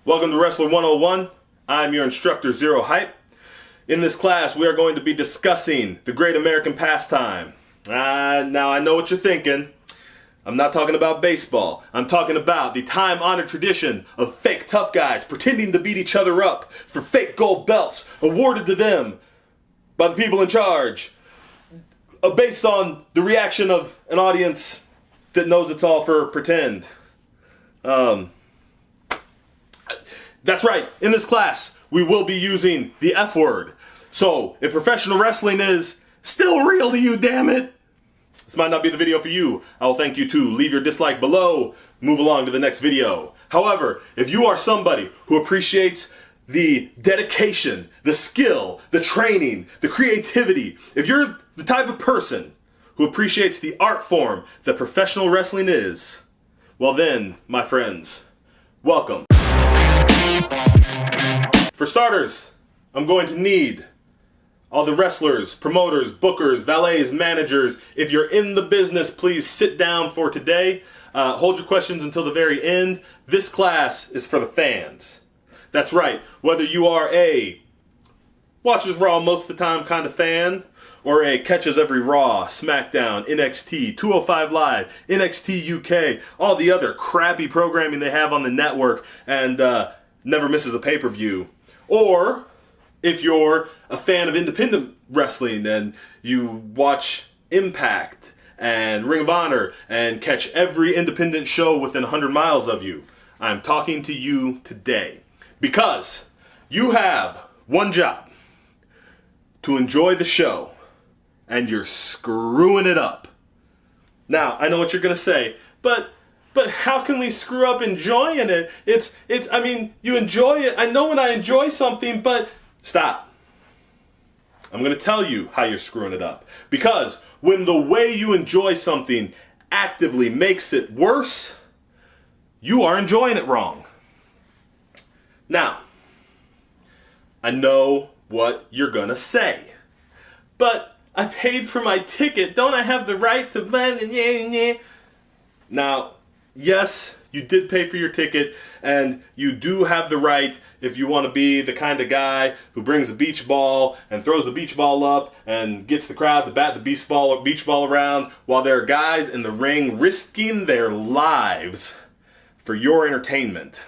Welcome to Wrestler 101. I'm your instructor, Zero Hype. In this class, we are going to be discussing the great American pastime. Now, I know what you're thinking. I'm not talking about baseball. I'm talking about the time-honored tradition of fake tough guys pretending to beat each other up for fake gold belts awarded to them by the people in charge, based on the reaction of an audience that knows it's all for pretend. That's right, in this class, we will be using the F word. So, if professional wrestling is still real to you, damn it, this might not be the video for you. I will thank you too. Leave your dislike below. Move along to the next video. However, if you are somebody who appreciates the dedication, the skill, the training, the creativity, if you're the type of person who appreciates the art form that professional wrestling is, well then, my friends, welcome. For starters, I'm going to need all the wrestlers, promoters, bookers, valets, managers. If you're in the business, please sit down for today. Hold your questions until the very end. This class is for the fans. That's right, whether you are a watches Raw most of the time kind of fan, or a catches every Raw, SmackDown, NXT, 205 Live, NXT UK, all the other crappy programming they have on the network, and never misses a pay-per-view. Or if you're a fan of independent wrestling and you watch Impact and Ring of Honor and catch every independent show within 100 miles of you, I'm talking to you today. Because you have one job: to enjoy the show, and you're screwing it up. Now, I know what you're going to say, but how can we screw up enjoying it? I mean, you enjoy it. I know when I enjoy something, but stop. I'm going to tell you how you're screwing it up. Because when the way you enjoy something actively makes it worse, you are enjoying it wrong. Now, I know what you're going to say, but I paid for my ticket. Don't I have the right to blah, blah, blah, blah? Now, yes, you did pay for your ticket, and you do have the right, if you want to be the kind of guy who brings a beach ball and throws the beach ball up and gets the crowd to bat the beach ball around, while there are guys in the ring risking their lives for your entertainment.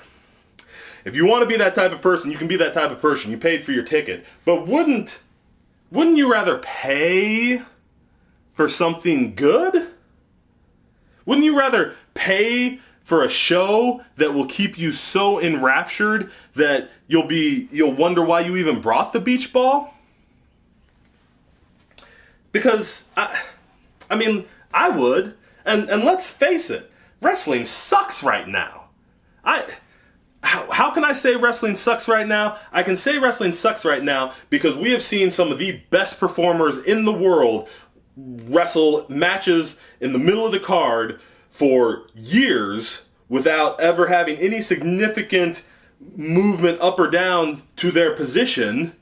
If you want to be that type of person, you can be that type of person. You paid for your ticket. But wouldn't you rather pay for something good? Wouldn't you rather pay for a show that will keep you so enraptured that you'll wonder why you even brought the beach ball? Because I mean, I would. And let's face it, wrestling sucks right now. How can I say wrestling sucks right now? I can say wrestling sucks right now because we have seen some of the best performers in the world wrestle matches in the middle of the card for years without ever having any significant movement up or down to their position,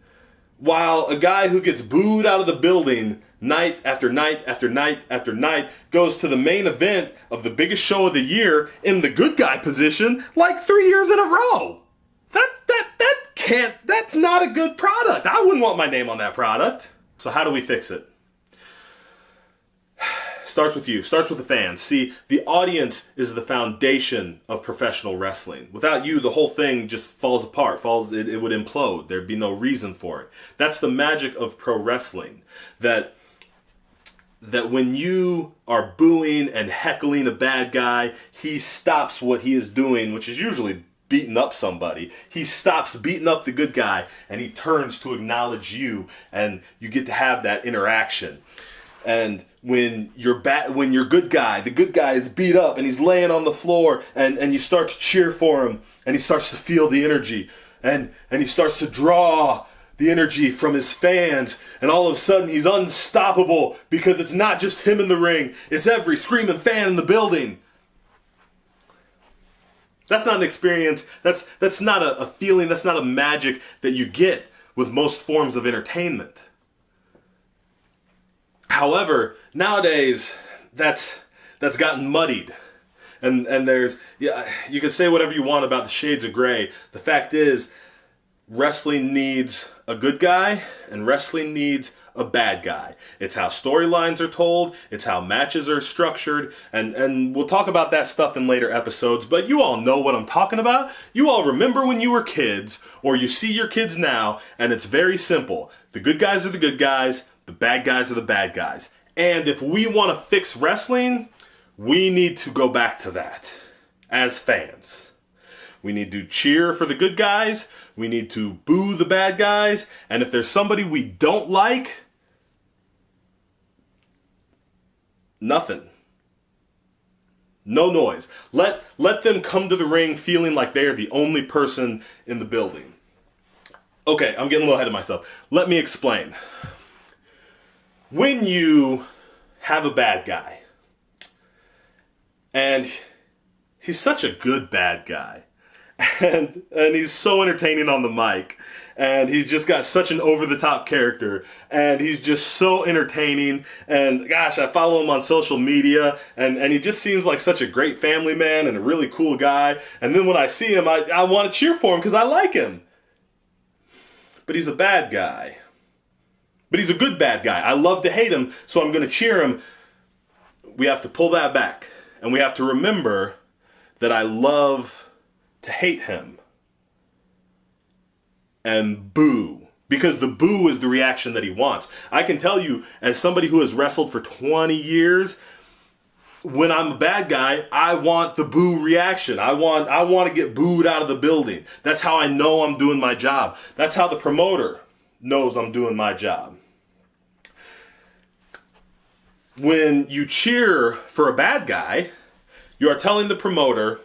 while a guy who gets booed out of the building night after night after night after night goes to the main event of the biggest show of the year in the good guy position like 3 years in a row. That's not a good product. I wouldn't want my name on that product. So how do we fix it? Starts with you. Starts with the fans. See, the audience is the foundation of professional wrestling. Without you, the whole thing just falls apart. It would implode. There'd be no reason for it. That's the magic of pro wrestling. That when you are booing and heckling a bad guy, he stops what he is doing, which is usually beating up somebody. He stops beating up the good guy and he turns to acknowledge you, and you get to have that interaction. And when the good guy is beat up and he's laying on the floor, and you start to cheer for him, and he starts to feel the energy, and he starts to draw the energy from his fans, and all of a sudden he's unstoppable because it's not just him in the ring, it's every screaming fan in the building. That's not an experience, that's not a feeling, that's not a magic that you get with most forms of entertainment. However, nowadays, that's gotten muddied. And there's, yeah, you can say whatever you want about the shades of gray. The fact is, wrestling needs a good guy and wrestling needs a bad guy. It's how storylines are told, it's how matches are structured, and we'll talk about that stuff in later episodes, but you all know what I'm talking about. You all remember when you were kids, or you see your kids now, and it's very simple. The good guys are the good guys, the bad guys are the bad guys. And if we want to fix wrestling, we need to go back to that as fans. We need to cheer for the good guys, we need to boo the bad guys, and if there's somebody we don't like, nothing. No noise. Let them come to the ring feeling like they are the only person in the building. Okay, I'm getting a little ahead of myself. Let me explain. When you have a bad guy, and he's such a good bad guy, and he's so entertaining on the mic, and he's just got such an over-the-top character, and he's just so entertaining, and gosh, I follow him on social media, and he just seems like such a great family man and a really cool guy, and then when I see him, I want to cheer for him because I like him. But he's a bad guy. But he's a good bad guy. I love to hate him, so I'm going to cheer him. We have to pull that back, and we have to remember that I love to hate him. And boo. Because the boo is the reaction that he wants. I can tell you, as somebody who has wrestled for 20 years, when I'm a bad guy, I want the boo reaction. I want to get booed out of the building. That's how I know I'm doing my job. That's how the promoter knows I'm doing my job. When you cheer for a bad guy, you are telling the promoter,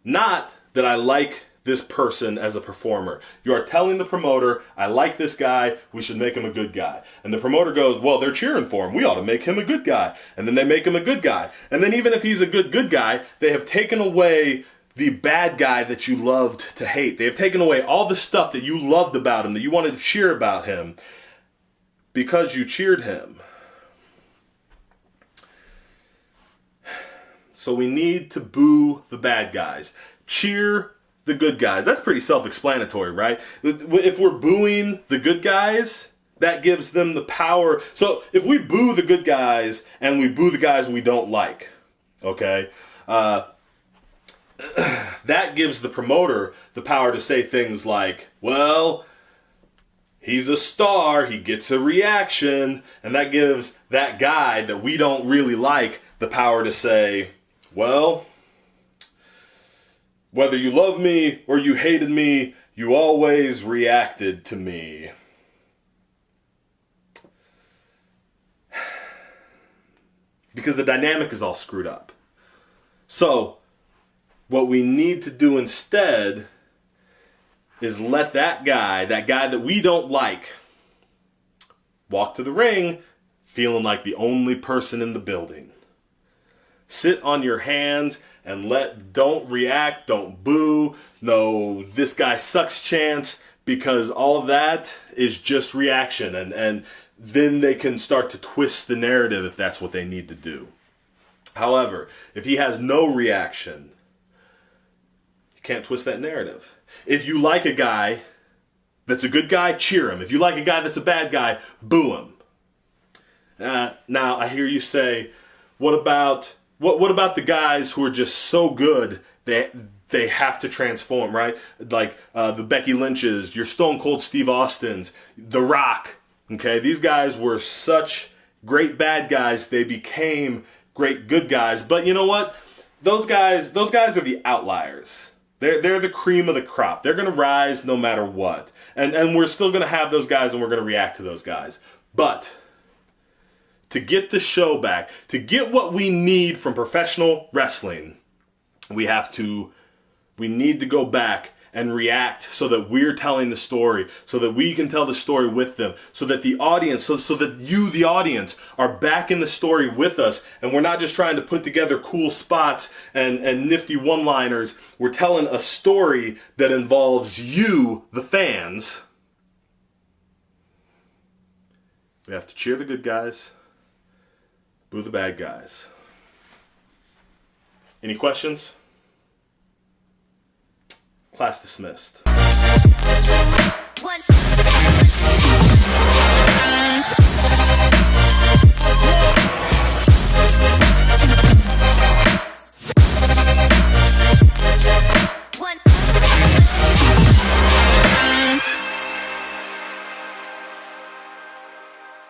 not that I like this person as a performer. You are telling the promoter, I like this guy, we should make him a good guy. And the promoter goes, well, they're cheering for him, we ought to make him a good guy. And then they make him a good guy. And then even if he's a good guy, they have taken away the bad guy that you loved to hate. They have taken away all the stuff that you loved about him, that you wanted to cheer about him, because you cheered him. So we need to boo the bad guys. Cheer the good guys. That's pretty self-explanatory, right? If we're booing the good guys, that gives them the power. So if we boo the good guys and we boo the guys we don't like, okay, that gives the promoter the power to say things like, well, he's a star, he gets a reaction, and that gives that guy that we don't really like the power to say, well, whether you love me or you hated me, you always reacted to me. Because the dynamic is all screwed up. So, what we need to do instead is let that guy that we don't like, walk to the ring feeling like the only person in the building. Sit on your hands and don't react, don't boo, no, this guy sucks chance, because all of that is just reaction, and then they can start to twist the narrative if that's what they need to do. However, if he has no reaction, you can't twist that narrative. If you like a guy that's a good guy, cheer him. If you like a guy that's a bad guy, boo him. Now, I hear you say, what about the guys who are just so good that they have to transform, right? Like the Becky Lynch's, your Stone Cold Steve Austins, The Rock. Okay, these guys were such great bad guys, they became great good guys. But you know what? Those guys are the outliers. They're the cream of the crop. They're going to rise no matter what. And we're still going to have those guys, and we're going to react to those guys. But to get the show back, to get what we need from professional wrestling, we need to go back and react so that we're telling the story, so that we can tell the story with them, so that the audience, so that you, the audience, are back in the story with us, and we're not just trying to put together cool spots and nifty one-liners. We're telling a story that involves you, the fans. We have to cheer the good guys, boo the bad guys. Any questions? Class dismissed. One.